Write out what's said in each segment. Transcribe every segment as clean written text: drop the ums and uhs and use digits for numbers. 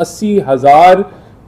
80,000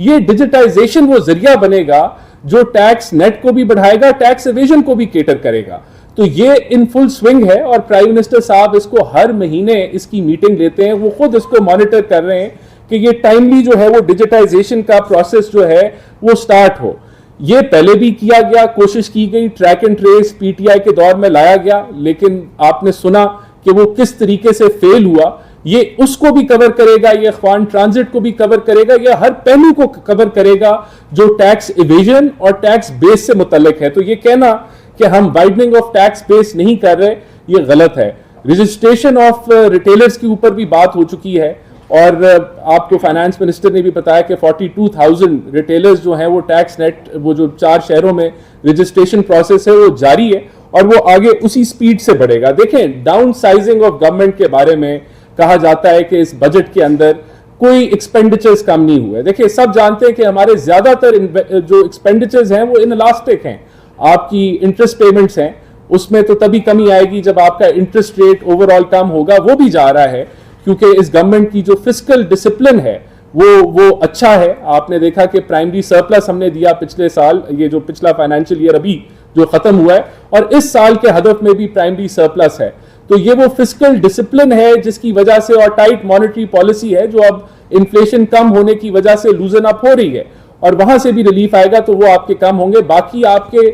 یہ ڈیجیٹائزیشن وہ ذریعہ بنے گا جو ٹیکس نیٹ کو بھی بڑھائے گا, ٹیکس ایویژن کو بھی کیٹر کرے گا. تو یہ ان فل سوئنگ ہے اور پرائم منسٹر صاحب اس کو ہر مہینے اس کی میٹنگ لیتے ہیں, وہ خود اس کو مانیٹر کر رہے ہیں کہ یہ ٹائملی جو ہے وہ ڈیجیٹائزیشن کا پروسیس جو ہے وہ سٹارٹ ہو. یہ پہلے بھی کیا گیا, کوشش کی گئی, track and trace P T I کے دور میں لایا گیا, لیکن آپ نے سنا کہ وہ کس طریقے سے فیل ہوا. یہ اس کو بھی کور کرے گا, یہ اخوان ٹرانزٹ کو بھی کور کرے گا, یہ ہر پہلو کو کور کرے گا جو ٹیکس ایویژن اور ٹیکس بیس سے متعلق ہے. تو یہ کہنا کہ ہم وائڈننگ آف ٹیکس بیس نہیں کر رہے, یہ غلط ہے. رجسٹریشن آف ریٹیلرز کے اوپر بھی بات ہو چکی ہے اور آپ کو فائنانس منسٹر نے بھی بتایا کہ 42,000 ریٹیلرز جو ہیں وہ ٹیکس نیٹ, وہ جو 4 شہروں میں رجسٹریشن پروسیس ہے وہ جاری ہے اور وہ آگے اسی سپیڈ سے بڑھے گا. دیکھیں, ڈاؤن سائزنگ آف گورنمنٹ کے بارے میں کہا جاتا ہے کہ اس بجٹ کے اندر کوئی ایکسپینڈیچرز کم نہیں ہوئے. دیکھیں, سب جانتے ہیں کہ ہمارے زیادہ تر جو ایکسپینڈیچرز ہیں وہ انلاسٹک ہیں. آپ کی انٹرسٹ پیمنٹس ہیں, اس میں تو تبھی کمی آئے گی جب آپ کا انٹرسٹ ریٹ اوور آل کم ہوگا, وہ بھی جا رہا ہے کیونکہ اس گورنمنٹ کی جو فسکل ڈسپلن ہے وہ اچھا ہے. آپ نے دیکھا کہ پرائمری سرپلس ہم نے دیا پچھلے سال, یہ جو پچھلا فائنینشیل ایئر ابھی جو ختم ہوا ہے, اور اس سال کے ہدف میں بھی پرائمری سرپلس ہے. تو یہ وہ فسکل ڈسپلن ہے جس کی وجہ سے, اور ٹائٹ مانیٹری پالیسی ہے جو اب انفلیشن کم ہونے کی وجہ سے لوزن اپ ہو رہی ہے, اور وہاں سے بھی ریلیف آئے گا تو وہ آپ کے کم ہوں گے. باقی آپ کے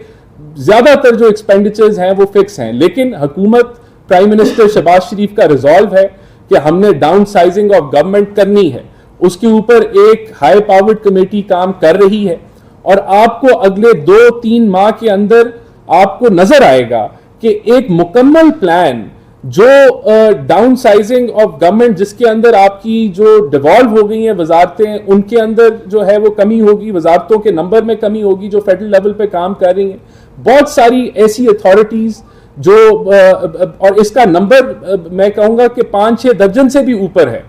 زیادہ تر جو ایکسپینڈیچرز ہیں وہ فکس ہیں, لیکن حکومت پرائم منسٹر شہباز شریف کا ریزالو ہے کہ ہم نے ڈاؤن سائزنگ آف گورنمنٹ کرنی ہے. اس کے اوپر ایک ہائی پاورڈ کمیٹی کام کر رہی ہے اور آپ کو اگلے 2-3 ماہ کے اندر آپ کو نظر آئے گا کہ ایک مکمل پلان جو ڈاؤن سائزنگ آف گورنمنٹ, جس کے اندر آپ کی جو ڈیوالو ہو گئی ہیں وزارتیں, ان کے اندر جو ہے وہ کمی ہوگی, وزارتوں کے نمبر میں کمی ہوگی جو فیڈرل لیول پہ کام کر رہی ہیں. بہت ساری ایسی اتھارٹیز جو, اور اس کا نمبر میں کہوں گا کہ 5-6 درجن سے بھی اوپر ہے,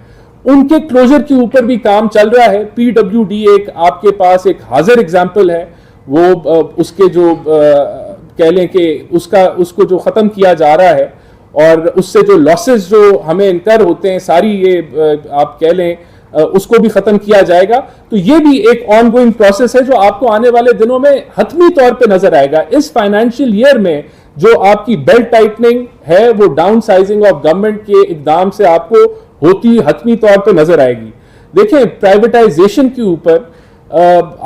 ان کے کلوزر کے اوپر بھی کام چل رہا ہے. پی ڈبلیو ڈی ایک آپ کے پاس ایک حاضر ایگزامپل ہے, وہ اس کے جو کہہ لیں کہ اس کو جو ختم کیا جا رہا ہے اور اس سے جو لاسز جو ہمیں انکر ہوتے ہیں ساری, یہ آپ کہہ لیں اس کو بھی ختم کیا جائے گا. تو یہ بھی ایک آن گوئنگ پروسیس ہے جو آپ کو آنے والے دنوں میں حتمی طور پہ نظر آئے گا. اس فائنینشیل ایئر میں جو آپ کی بیلٹ ٹائٹننگ ہے وہ ڈاؤن سائزنگ آف گورنمنٹ کے اقدام سے آپ کو ہوتی حتمی طور پہ نظر آئے گی. دیکھیں, پرائیویٹائزیشن کے اوپر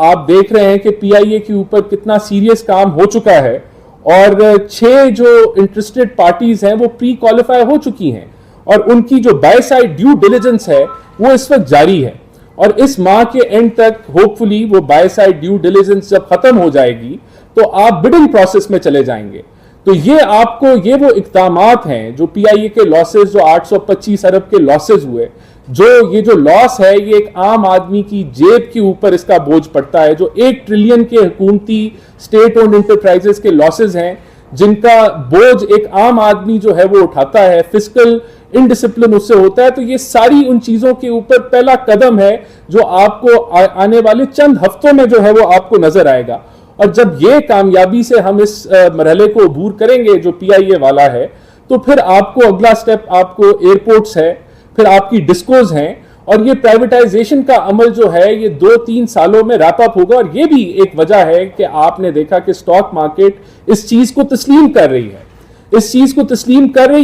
آپ دیکھ رہے ہیں کہ پی آئی اے کے اوپر کتنا سیریس کام ہو چکا ہے, اور 6 جو انٹرسٹڈ پارٹیز ہیں وہ پری کوالیفائی ہو چکی ہیں, اور ان کی جو بائی سائڈ ڈیو ڈیلیجنس ہے وہ اس وقت جاری ہے, اور اس ماہ کے اینڈ تک ہوپ فلی وہ بائی سائڈ ڈیو ڈیلیجنس جب ختم ہو جائے گی تو آپ بڈنگ پروسیس میں چلے جائیں گے. تو یہ آپ کو, یہ وہ اقدامات ہیں جو پی آئی اے کے لاسز, جو 825 ارب کے لاسز ہوئے, جو یہ جو لاس ہے یہ ایک عام آدمی کی جیب کے اوپر اس کا بوجھ پڑتا ہے. جو 1 ٹریلین کے حکومتی اسٹیٹ اونڈ انٹرپرائزز کے لاسز ہیں جن کا بوجھ ایک عام آدمی جو ہے وہ اٹھاتا ہے, فسکل انڈسپلن اس سے ہوتا ہے. تو یہ ساری ان چیزوں کے اوپر پہلا قدم ہے جو آپ کو آنے والے چند ہفتوں میں جو ہے وہ آپ کو نظر آئے گا. اور جب یہ کامیابی سے ہم اس مرحلے کو عبور کریں گے جو پی آئی اے والا ہے, تو پھر آپ کو اگلا سٹیپ آپ کو ایئرپورٹس ہے, پھر آپ کی ڈسکوز ہیں, اور یہ پرائیویٹائزیشن کا عمل جو ہے یہ 2-3 سالوں میں ریپ اپ ہوگا. اور یہ بھی ایک وجہ ہے کہ آپ نے دیکھا کہ سٹاک مارکیٹ اس چیز کو تسلیم کر رہی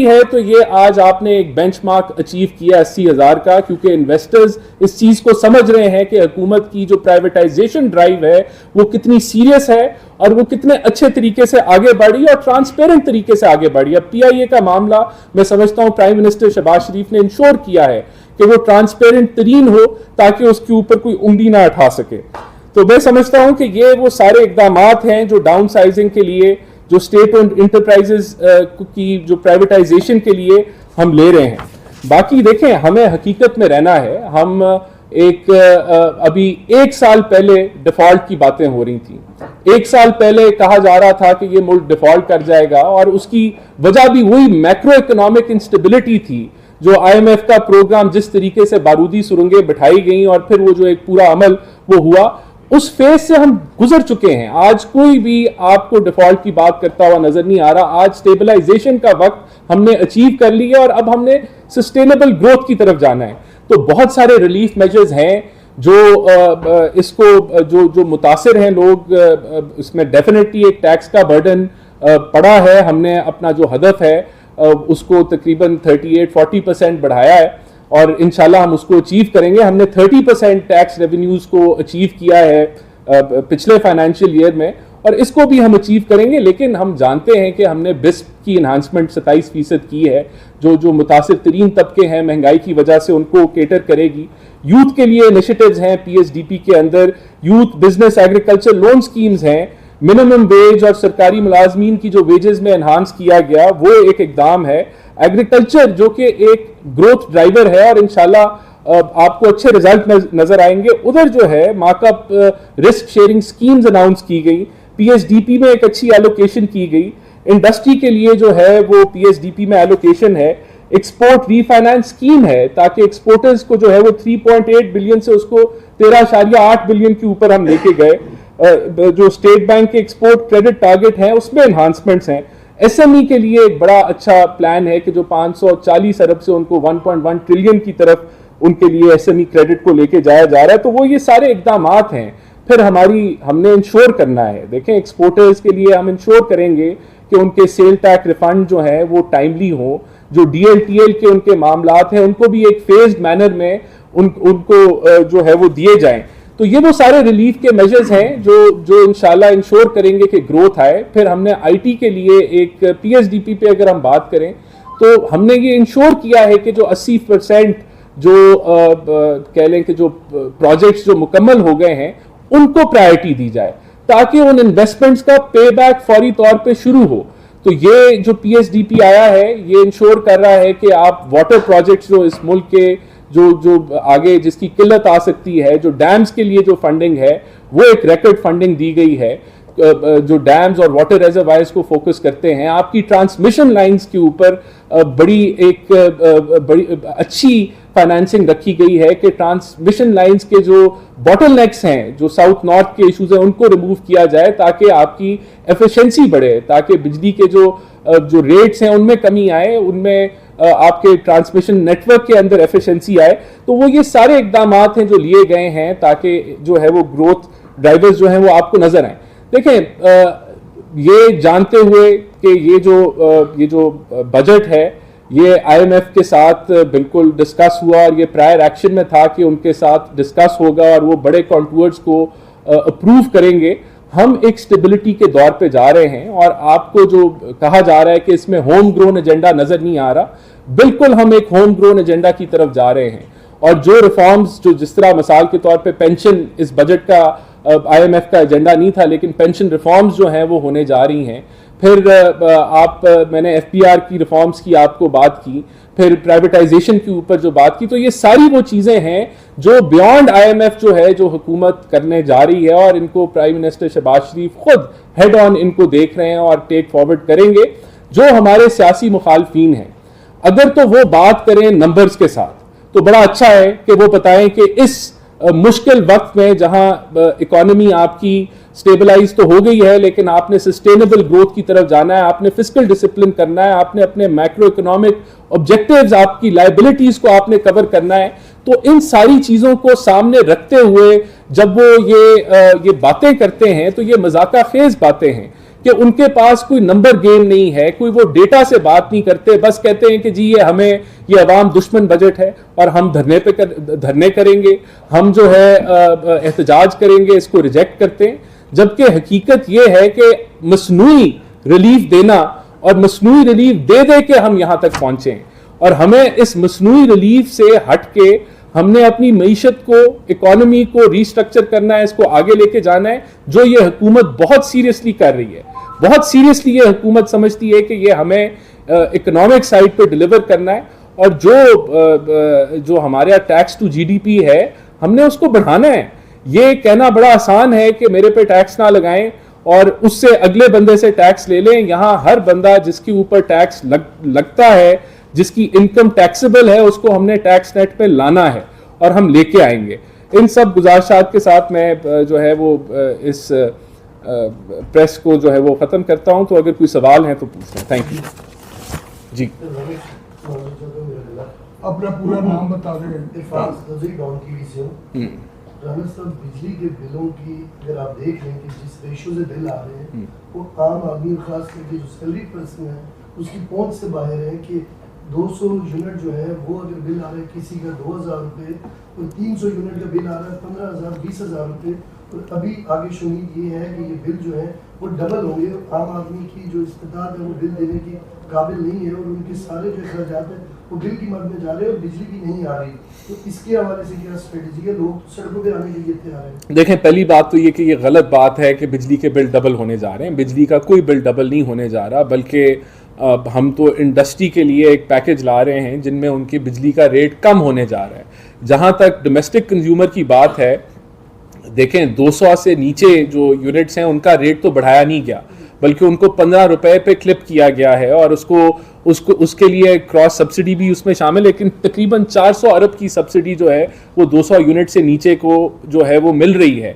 ہے, تو یہ آج آپ نے ایک بینچ مارک اچیو کیا 80,000 کا, کیونکہ انویسٹرز اس چیز کو سمجھ رہے ہیں کہ حکومت کی جو پرائیویٹائزیشن ڈرائیو ہے وہ کتنی سیریس ہے اور وہ کتنے اچھے طریقے سے آگے بڑھی اور ٹرانسپیرنٹ طریقے سے آگے بڑھی. اب پی آئی اے کا معاملہ میں سمجھتا ہوں پرائم منسٹر شہباز شریف نے انشور کیا ہے کہ وہ ٹرانسپیرنٹ ترین ہو تاکہ اس کے اوپر کوئی انگلی نہ اٹھا سکے. تو میں سمجھتا ہوں کہ یہ وہ سارے اقدامات ہیں جو ڈاؤن سائزنگ کے لیے, جو اسٹیٹ اونڈ انٹرپرائزز کی جو پرائیویٹائزیشن کے لیے ہم لے رہے ہیں. باقی دیکھیں, ہمیں حقیقت میں رہنا ہے. ہم ایک ابھی 1 سال پہلے ڈیفالٹ کی باتیں ہو رہی تھیں, 1 سال پہلے کہا جا رہا تھا کہ یہ ملک ڈیفالٹ کر جائے گا, اور اس کی وجہ بھی وہی میکرو اکنامک انسٹیبلٹی تھی. جو آئی ایم ایف کا پروگرام جس طریقے سے بارودی سرنگیں بٹھائی گئیں اور پھر وہ جو ایک پورا عمل وہ ہوا, اس فیز سے ہم گزر چکے ہیں. آج کوئی بھی آپ کو ڈیفالٹ کی بات کرتا ہوا نظر نہیں آ رہا. آج سٹیبلائزیشن کا وقت ہم نے اچیو کر لیا اور اب ہم نے سسٹینیبل گروتھ کی طرف جانا ہے. تو بہت سارے ریلیف میجرز ہیں جو اس کو جو متاثر ہیں لوگ اس میں ڈیفینیٹلی ایک ٹیکس کا برڈن پڑا ہے. ہم نے اپنا جو ہدف ہے اس کو تقریباً 38-40% بڑھایا ہے اور انشاءاللہ ہم اس کو اچیو کریں گے. ہم نے 30% ٹیکس ریونیوز کو اچیو کیا ہے پچھلے فائنینشیل ایئر میں اور اس کو بھی ہم اچیو کریں گے. لیکن ہم جانتے ہیں کہ ہم نے بسپ کی انہانسمنٹ 27% کی ہے جو متاثر ترین طبقے ہیں مہنگائی کی وجہ سے ان کو کیٹر کرے گی. یوتھ کے لیے انیشیٹیوز ہیں پی ایس ڈی پی کے اندر, youth business agriculture loan schemes ہیں, منیمم ویج اور سرکاری ملازمین کی جو ویجز میں انہانس کیا گیا وہ ایک اقدام ہے. ایگریکلچر جو کہ ایک گروتھ ڈرائیور ہے اور انشاءاللہ آپ کو اچھے رزلٹ نظر آئیں گے. ادھر جو ہے mark up risk sharing schemes announce کی گئی, پی ایس ڈی پی میں ایک اچھی ایلوکیشن کی گئی. انڈسٹری کے لیے جو ہے وہ پی ایس ڈی پی میں ایلوکیشن ہے. ایکسپورٹ ری فائنانس اسکیم ہے تاکہ ایکسپورٹرز کو جو ہے وہ 3.8 بلین سے اس کو 13.8 بلین کے اوپر ہم لے کے گئے. جو اسٹیٹ بینک کے ایکسپورٹ کریڈٹ ٹارگٹ ہیں اس میں انہانسمنٹس ہیں. ایس ایم ای کے لیے ایک بڑا اچھا پلان ہے کہ جو 540 ارب سے ان کو 1.1 ٹریلین کی طرف ان کے لیے ایس ایم ای کریڈٹ کو لے کے جایا جا رہا ہے. تو وہ یہ سارے اقدامات ہیں. پھر ہم نے انشور کرنا ہے. دیکھیں ایکسپورٹرز کے لیے ہم انشور کریں گے کہ ان کے سیل ٹیکس ریفنڈ جو ہیں وہ ٹائملی ہوں. جو ڈی ایل ٹی ایل کے ان کے معاملات ہیں ان کو بھی ایک فیزڈ مینر میں ان کو جو ہے وہ دیے جائیں. تو یہ وہ سارے ریلیف کے میجرز ہیں جو انشاءاللہ انشور کریں گے کہ گروتھ آئے. پھر ہم نے آئی ٹی کے لیے ایک پی ایس ڈی پی پہ اگر ہم بات کریں تو ہم نے یہ انشور کیا ہے کہ جو 80% جو کہہ لیں کہ جو پروجیکٹس جو مکمل ہو گئے ہیں ان کو پرائرٹی دی جائے تاکہ ان انویسٹمنٹس کا پے بیک فوری طور پہ شروع ہو. تو یہ جو پی ایس ڈی پی آیا ہے یہ انشور کر رہا ہے کہ آپ واٹر پروجیکٹس جو اس ملک کے جو آگے جس کی قلت آ سکتی ہے, جو ڈیمز کے لیے جو فنڈنگ ہے وہ ایک ریکارڈ فنڈنگ دی گئی ہے. جو ڈیمز اور واٹر ریزروائرز کو فوکس کرتے ہیں. آپ کی ٹرانسمیشن لائنز کے اوپر بڑی اچھی فائنانسنگ رکھی گئی ہے کہ ٹرانسمیشن لائنز کے جو باٹل نیکس ہیں جو ساؤتھ نارتھ کے ایشوز ہیں ان کو ریموو کیا جائے تاکہ آپ کی ایفیشنسی بڑھے, تاکہ بجلی کے جو ریٹس ہیں ان میں کمی آئے, ان میں آپ کے ٹرانسمیشن نیٹ ورک کے اندر ایفیشنسی آئے. تو وہ یہ سارے اقدامات ہیں جو لیے گئے ہیں تاکہ جو ہے وہ گروتھ ڈرائیورز جو ہیں وہ آپ کو نظر آئیں. دیکھیں یہ جانتے ہوئے کہ یہ جو بجٹ ہے یہ آئی ایم ایف کے ساتھ بالکل ڈسکس ہوا اور یہ پرائر ایکشن میں تھا کہ ان کے ساتھ ڈسکس ہوگا اور وہ بڑے کانٹورز کو اپروو کریں گے. ہم ایک سٹیبلٹی کے دور پہ جا رہے ہیں اور آپ کو جو کہا جا رہا ہے کہ اس میں ہوم گرون ایجنڈا نظر نہیں آ رہا, بالکل ہم ایک ہوم گرون ایجنڈا کی طرف جا رہے ہیں. اور جو ریفارمز جو جس طرح مثال کے طور پہ پینشن اس بجٹ کا آئی ایم ایف کا ایجنڈا نہیں تھا لیکن پینشن ریفارمز جو ہیں وہ ہونے جا رہی ہیں. پھر میں نے ایف پی آر کی ریفارمز کی آپ کو بات کی, پھر پرائیویٹائزیشن کے اوپر جو بات کی. تو یہ ساری وہ چیزیں ہیں جو بیونڈ آئی ایم ایف جو ہے جو حکومت کرنے جا رہی ہے اور ان کو پرائم منسٹر شہباز شریف خود ہیڈ آن ان کو دیکھ رہے ہیں اور ٹیک فارورڈ کریں گے. جو ہمارے سیاسی مخالفین ہیں اگر تو وہ بات کریں نمبرز کے ساتھ تو بڑا اچھا ہے کہ وہ بتائیں کہ اس مشکل وقت میں جہاں اکانومی آپ کی سٹیبلائز تو ہو گئی ہے لیکن آپ نے سسٹینیبل گروتھ کی طرف جانا ہے, آپ نے فسکل ڈسپلن کرنا ہے, آپ نے اپنے میکرو اکنامک آبجیکٹیوز آپ کی لائبلٹیز کو آپ نے کور کرنا ہے. تو ان ساری چیزوں کو سامنے رکھتے ہوئے جب وہ یہ باتیں کرتے ہیں تو یہ مذاقہ خیز باتیں ہیں کہ ان کے پاس کوئی نمبر گیم نہیں ہے, کوئی وہ ڈیٹا سے بات نہیں کرتے, بس کہتے ہیں کہ جی یہ عوام دشمن بجٹ ہے اور ہم دھرنے کریں گے, ہم جو ہے احتجاج کریں گے, اس کو ریجیکٹ کرتے ہیں. جبکہ حقیقت یہ ہے کہ مصنوعی ریلیف دینا اور مصنوعی ریلیف دے کے ہم یہاں تک پہنچے ہیں اور ہمیں اس مصنوعی ریلیف سے ہٹ کے ہم نے اپنی معیشت کو, اکانومی کو ریسٹرکچر کرنا ہے, اس کو آگے لے کے جانا ہے, جو یہ حکومت بہت سیریسلی کر رہی ہے. بہت سیریسلی یہ حکومت سمجھتی ہے کہ یہ ہمیں اکنامک سائڈ پہ ڈیلیور کرنا ہے اور جو ہمارا tax to G D P ہے ہم نے اس کو بڑھانا ہے. یہ کہنا بڑا آسان ہے کہ میرے پہ ٹیکس نہ لگائیں اور اس سے اگلے بندے سے ٹیکس لے لیں. یہاں ہر بندہ جس کے اوپر ٹیکس لگتا ہے, جس کی انکم ٹیکسیبل ہے, اس کو ہم نے ٹیکس نیٹ پہ لانا ہے اور ہم لے کے آئیں گے. ان سب گزارشات کے ساتھ میں جو ہے وہ اس پریس کو جو ہے وہ ختم کرتا ہوں. تو اگر کوئی سوال ہیں تو پوچھ لیں. Thank you. جی اپنا پورا نام بتا دیں. رانا صاحب بجلی کے بلوں کی اگر آپ دیکھ لیں کہ جس ریشو سے بل آ رہے ہیں وہ عام آدمی خاص کر کے جو سیلری پرسن ہے اس کی پہنچ سے باہر ہے کہ 200 یونٹ جو ہے وہ اگر بل آ رہا ہے کسی کا 2000 روپے اور 300 یونٹ کا بل آ رہا ہے 15,000 20,000 روپے، اور ابھی آگے شمید یہ ہے کہ یہ بل جو ہے وہ ڈبل ہوں گے، اور عام آدمی کی جو استطاعت ہے وہ بل دینے کی قابل نہیں ہے، اور ان کے سارے جو اخراجات ہیں وہ بل کی مد میں جا رہے ہیں اور بجلی بھی نہیں آ رہی. تو اس کے حوالے سے کیا اسٹریٹجی ہے؟ لوگ سڑکوں پہ آنے کے لیے تیار ہیں. دیکھیں پہلی بات تو یہ کہ یہ غلط بات ہے کہ بجلی کے بل ڈبل ہونے جا رہے ہیں. بجلی کا کوئی بل ڈبل نہیں ہونے جا رہا، بلکہ ہم تو انڈسٹری کے لیے ایک پیکج لا رہے ہیں جن میں ان کی بجلی کا ریٹ کم ہونے جا رہا ہے. جہاں تک ڈومیسٹک کنزیومر کی بات ہے، دیکھیں 200 سے نیچے جو یونٹس ہیں ان کا ریٹ تو بڑھایا نہیں گیا، بلکہ ان کو 15 روپے پہ کلپ کیا گیا ہے، اور اس کے لیے کراس سبسڈی بھی اس میں شامل ہے، لیکن تقریباً 400 ارب کی سبسڈی جو ہے وہ 200 یونٹ سے نیچے کو جو ہے وہ مل رہی ہے.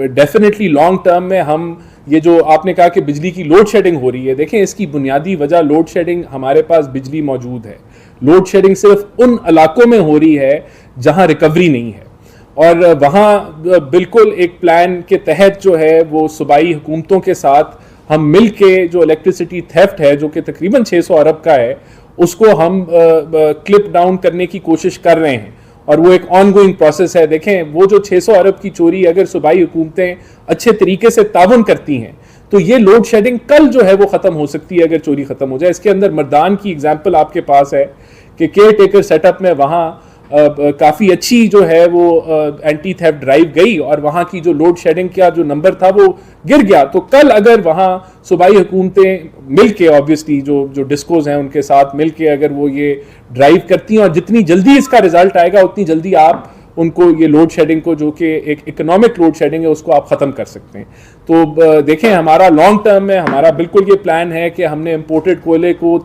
ڈیفینیٹلی لانگ ٹرم میں ہم یہ جو آپ نے کہا کہ بجلی کی لوڈ شیڈنگ ہو رہی ہے، دیکھیں اس کی بنیادی وجہ لوڈ شیڈنگ، ہمارے پاس بجلی موجود ہے. لوڈ شیڈنگ صرف ان علاقوں میں ہو رہی ہے جہاں ریکوری نہیں ہے، اور وہاں بالکل ایک پلان کے تحت جو ہے وہ صوبائی حکومتوں کے ساتھ ہم مل کے جو الیکٹریسٹی تھیفٹ ہے جو کہ تقریباً 600 ارب کا ہے اس کو ہم کلپ ڈاؤن کرنے کی کوشش کر رہے ہیں، اور وہ ایک آن گوئنگ پروسیس ہے. دیکھیں وہ جو 600 ارب کی چوری اگر صوبائی حکومتیں اچھے طریقے سے تعاون کرتی ہیں تو یہ لوڈ شیڈنگ کل جو ہے وہ ختم ہو سکتی ہے اگر چوری ختم ہو جائے. اس کے اندر مردان کی ایگزامپل آپ کے پاس ہے کہ کیئر ٹیکر سیٹ اپ میں وہاں کافی اچھی جو ہے وہ اینٹی تھیفٹ ڈرائیو گئی، اور وہاں کی جو لوڈ شیڈنگ کا جو نمبر تھا وہ گر گیا. تو کل اگر وہاں صوبائی حکومتیں مل کے آبویسلی جو ڈسکوز ہیں ان کے ساتھ مل کے اگر وہ یہ ڈرائیو کرتی ہیں، اور جتنی جلدی اس کا رزلٹ آئے گا اتنی جلدی آپ ان کو یہ لوڈ شیڈنگ کو جو کہ ایک اکنامک لوڈ شیڈنگ ہے اس کو آپ ختم کر سکتے ہیں. تو دیکھیں ہمارا لانگ ٹرم میں ہمارا بالکل یہ پلان ہے کہ ہم نے امپورٹڈ کوئلے کو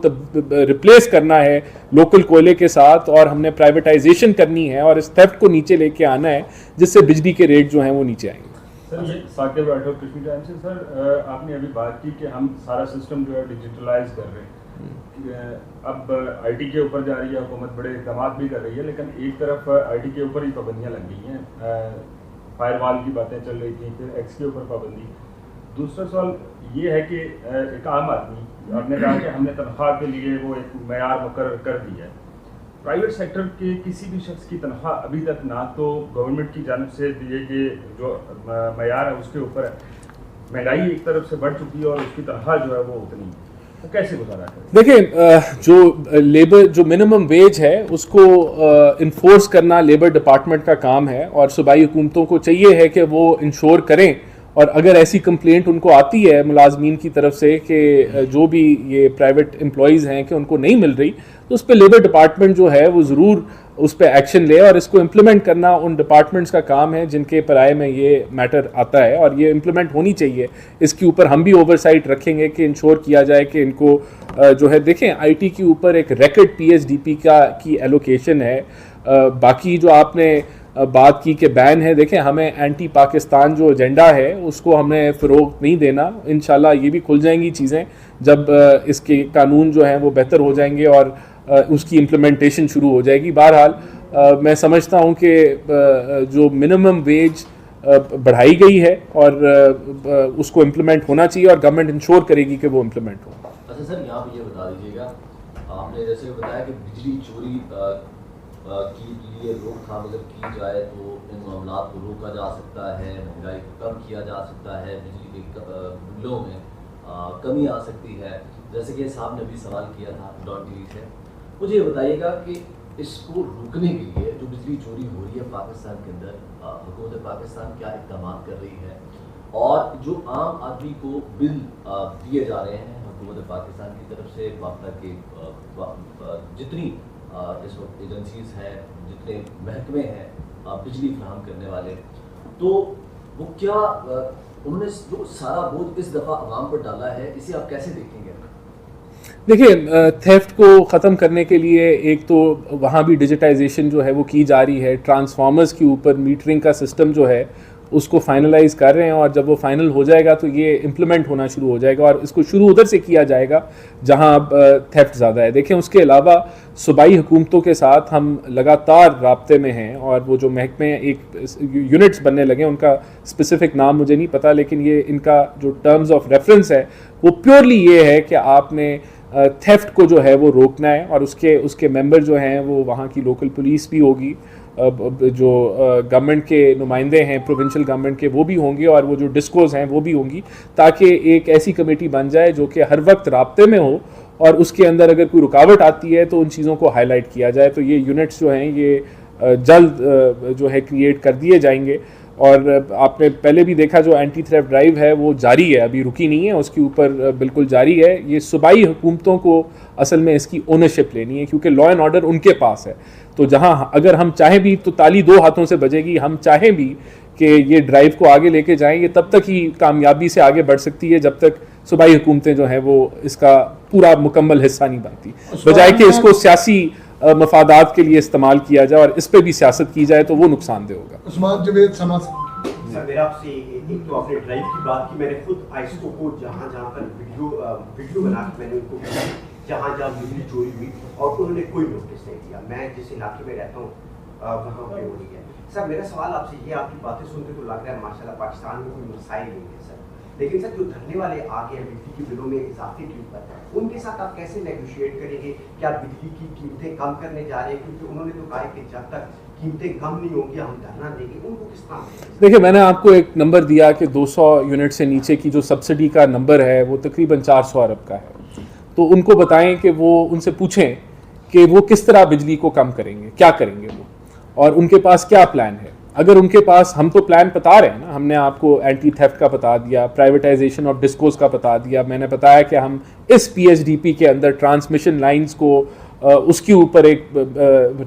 ریپلیس کرنا ہے لوکل کوئلے کے ساتھ، اور ہم نے پرائیویٹائزیشن کرنی ہے اور اس تھیفٹ کو نیچے لے کے آنا ہے جس سے بجلی کے ریٹ جو ہیں وہ نیچے آئیں گے. سر یہ ثاقب راٹھور کشمیر ٹائمز سے. سر آپ نے ابھی بات کی کہ ہم سارا سسٹم جو ہے ڈیجیٹلائز کر رہے ہیں. اب آئی ٹی کے اوپر جا رہی ہے حکومت، بڑے اقدامات بھی کر رہی ہے، لیکن ایک طرف آئی ٹی کے اوپر ہی پابندیاں لگ گئی ہیں. فائر وال کی باتیں چل رہی تھیں، پھر ایکس کے اوپر پابندی. دوسرا سوال یہ ہے کہ ایک عام آدمی، آپ نے کہا کہ ہم نے تنخواہ کے لیے وہ ایک معیار مقرر کر دیا ہے. پرائیویٹ سیکٹر کے کسی بھی شخص کی تنخواہ ابھی تک نہ تو گورنمنٹ کی جانب سے دیے گئے جو معیار ہے اس کے اوپر ہے. مہنگائی ایک طرف سے بڑھ چکی ہے اور اس کی تنخواہ جو ہے وہ اتنی ہے. کیسے گزارا کریں؟ دیکھیں جو لیبر جو منیمم ویج ہے اس کو انفورس کرنا لیبر ڈپارٹمنٹ کا کام ہے، اور صوبائی حکومتوں کو چاہیے ہے کہ وہ انشور کریں. اور اگر ایسی کمپلینٹ ان کو آتی ہے ملازمین کی طرف سے کہ جو بھی یہ پرائیویٹ امپلائیز ہیں کہ ان کو نہیں مل رہی، تو اس پہ لیبر ڈپارٹمنٹ جو ہے وہ ضرور اس پہ ایکشن لے، اور اس کو امپلیمنٹ کرنا ان ڈپارٹمنٹس کا کام ہے جن کے پرائے میں یہ میٹر آتا ہے، اور یہ امپلیمنٹ ہونی چاہیے. اس کے اوپر ہم بھی اوور سائٹ رکھیں گے کہ انشور کیا جائے کہ ان کو جو ہے دیکھیں آئی ٹی کے اوپر ایک ریکڈ پی ایس ڈی پی کی ایلوکیشن ہے. باقی جو آپ نے بات کی کہ بین ہے، دیکھیں ہمیں اینٹی پاکستان جو ایجنڈا ہے اس کو ہمیں فروغ نہیں دینا. انشاءاللہ یہ بھی کھل جائیں گی چیزیں جب اس کے قانون جو ہیں وہ بہتر ہو جائیں گے اور اس کی امپلیمنٹیشن شروع ہو جائے گی. بہرحال میں سمجھتا ہوں کہ جو منیمم ویج بڑھائی گئی ہے اور اس کو امپلیمنٹ ہونا چاہیے، اور گورنمنٹ انشور کرے گی کہ وہ امپلیمنٹ ہو. اچھا سر، یہاں پہ یہ بتا دیجیے گا، آپ نے جیسے بتایا کہ بجلی چوری کی لیے روک تھام اگر کی جائے تو ان معاملات کو روکا جا سکتا ہے، مہنگائی کو کم کیا جا سکتا ہے، بجلی کے بلوں میں کمی آ سکتی ہے. جیسے کہ صاحب نے بھی سوال کیا تھا ڈاٹ ٹی وی سے، مجھے یہ بتائیے گا کہ اس کو روکنے کے لیے جو بجلی چوری ہو رہی ہے پاکستان کے اندر، حکومت پاکستان کیا اقدامات کر رہی ہے، اور جو عام آدمی کو بل دیے جا رہے ہیں حکومت پاکستان کی طرف سے وابستہ کے جتنی اس وقت ایجنسیز ہیں، جتنے محکمے ہیں بجلی فراہم کرنے والے، تو وہ کیا انہوں نے جو سارا بوجھ اس دفعہ عوام پر ڈالا ہے، اسے آپ کیسے دیکھیں گے؟ دیکھیں تھیفٹ کو ختم کرنے کے لیے ایک تو وہاں بھی ڈیجیٹائزیشن جو ہے وہ کی جا رہی ہے. ٹرانسفارمرز کے اوپر میٹرنگ کا سسٹم جو ہے اس کو فائنلائز کر رہے ہیں اور جب وہ فائنل ہو جائے گا تو یہ امپلیمنٹ ہونا شروع ہو جائے گا اور اس کو شروع ادھر سے کیا جائے گا جہاں اب تھیفٹ زیادہ ہے. دیکھیں اس کے علاوہ صوبائی حکومتوں کے ساتھ ہم لگاتار رابطے میں ہیں اور وہ جو محکمے ایک یونٹس بننے لگے ان کا اسپیسیفک نام مجھے نہیں پتا, لیکن یہ ان کا جو ٹرمز آف ریفرنس ہے وہ پیورلی یہ ہے کہ آپ نے تھیفٹ کو جو ہے وہ روکنا ہے اور اس کے ممبر جو ہیں وہ وہاں کی لوکل پولیس بھی ہوگی, جو گورنمنٹ کے نمائندے ہیں پروونشل گورنمنٹ کے وہ بھی ہوں گے اور وہ جو ڈسکوز ہیں وہ بھی ہوں گی, تاکہ ایک ایسی کمیٹی بن جائے جو کہ ہر وقت رابطے میں ہو اور اس کے اندر اگر کوئی رکاوٹ آتی ہے تو ان چیزوں کو ہائی لائٹ کیا جائے. تو یہ یونٹس جو ہیں یہ جلد جو ہے کریٹ کر دیے جائیں گے. اور آپ نے پہلے بھی دیکھا جو اینٹی تھیفٹ ڈرائیو ہے وہ جاری ہے, ابھی رکی نہیں ہے, اس کے اوپر بالکل جاری ہے. یہ صوبائی حکومتوں کو اصل میں اس کی اونرشپ لینی ہے کیونکہ لا اینڈ آرڈر ان کے پاس ہے. تو جہاں اگر ہم چاہیں بھی تو تالی دو ہاتھوں سے بجے گی, ہم چاہیں بھی کہ یہ ڈرائیو کو آگے لے کے جائیں, یہ تب تک ہی کامیابی سے آگے بڑھ سکتی ہے جب تک صوبائی حکومتیں جو ہیں وہ اس کا پورا مکمل حصہ نہیں بنتی, بجائے کہ اس کو سیاسی مفادات کے لیے استعمال کیا جائے اور اس پہ بھی سیاست کی جائے تو وہ نقصان دہ ہوگا. عثمان جاوید سماج سر میرا آپ سے ایک تو آپ نے ڈرائیو کی بات کی, میں نے خود آئسکو کو جہاں جہاں پر ویڈیو بنا کے میں نے ان کو کہا جہاں جہاں بجلی چوری ہوئی اور انہوں نے کوئی نوٹس نہیں دیا. میں جس علاقے میں رہتا ہوں وہاں پہ ہو رہی ہے. سر میرا سوال آپ سے یہ, آپ کی باتیں سن کے تو لگ رہا ہے ماشاء اللہ پاکستان میں کوئی مسائل نہیں ہے سر, لیکن سر جو دھرنے والے آ گئے ہیں بجلی کے بلوں میں اضافے کے اوپر, ان کے ساتھ آپ کیسے نیگوشیٹ کریں گے کہ آپ بجلی کی قیمتیں کم کرنے جا رہے ہیں, کیونکہ انہوں نے تو کہا ہے کہ جب تک قیمتیں کم نہیں ہوں گی ہم دھرنا دیں گے. ان کو کس طرح دیکھیں میں نے آپ کو ایک نمبر دیا کہ 200 یونٹ سے نیچے کی جو سبسڈی کا نمبر ہے وہ تقریباً 400 ارب کا ہے. تو ان کو بتائیں کہ وہ ان سے پوچھیں کہ وہ کس طرح بجلی کو کم کریں گے, کیا کریں گے وہ, اور ان کے پاس کیا پلان ہے. اگر ان کے پاس, ہم تو پلان بتا رہے ہیں نا, ہم نے آپ کو اینٹی تھیفٹ کا بتا دیا, پرائیویٹائزیشن آف ڈسکوز کا بتا دیا, میں نے بتایا کہ ہم اس پی ایچ ڈی پی کے اندر ٹرانسمیشن لائنز کو اس کے اوپر ایک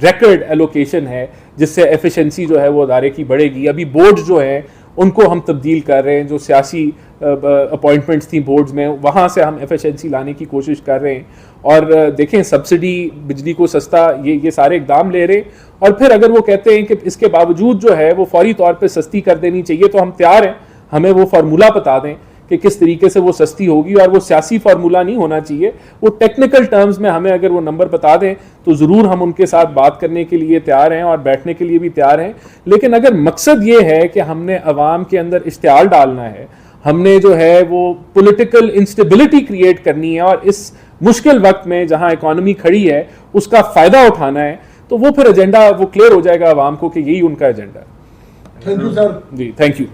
ریکرڈ ایلوکیشن ہے جس سے ایفیشنسی جو ہے وہ ادارے کی بڑھے گی. ابھی بورڈ جو ہیں ان کو ہم تبدیل کر رہے ہیں, جو سیاسی اپوائنٹمنٹس تھیں بورڈز میں وہاں سے ہم ایفیشنسی لانے کی کوشش کر رہے ہیں. اور دیکھیں سبسڈی, بجلی کو سستا, یہ سارے اقدام لے رہے ہیں. اور پھر اگر وہ کہتے ہیں کہ اس کے باوجود جو ہے وہ فوری طور پہ سستی کر دینی چاہیے تو ہم تیار ہیں, ہمیں وہ فارمولہ بتا دیں کہ کس طریقے سے وہ سستی ہوگی. اور وہ سیاسی فارمولہ نہیں ہونا چاہیے, وہ ٹیکنیکل ٹرمز میں ہمیں اگر وہ نمبر بتا دیں تو ضرور ہم ان کے ساتھ بات کرنے کے لیے تیار ہیں اور بیٹھنے کے لیے بھی تیار ہیں. لیکن اگر مقصد یہ ہے کہ ہم نے عوام کے اندر اشتعال ڈالنا ہے, ہم نے جو ہے وہ پولیٹیکل انسٹیبلٹی کریٹ کرنی ہے اور اس مشکل وقت میں جہاں اکانومی کھڑی ہے اس کا فائدہ اٹھانا ہے, تو وہ پھر ایجنڈا وہ کلیئر ہو جائے گا عوام کو کہ یہی ان کا ایجنڈا ہے. Thank you sir. جی تھینک یو.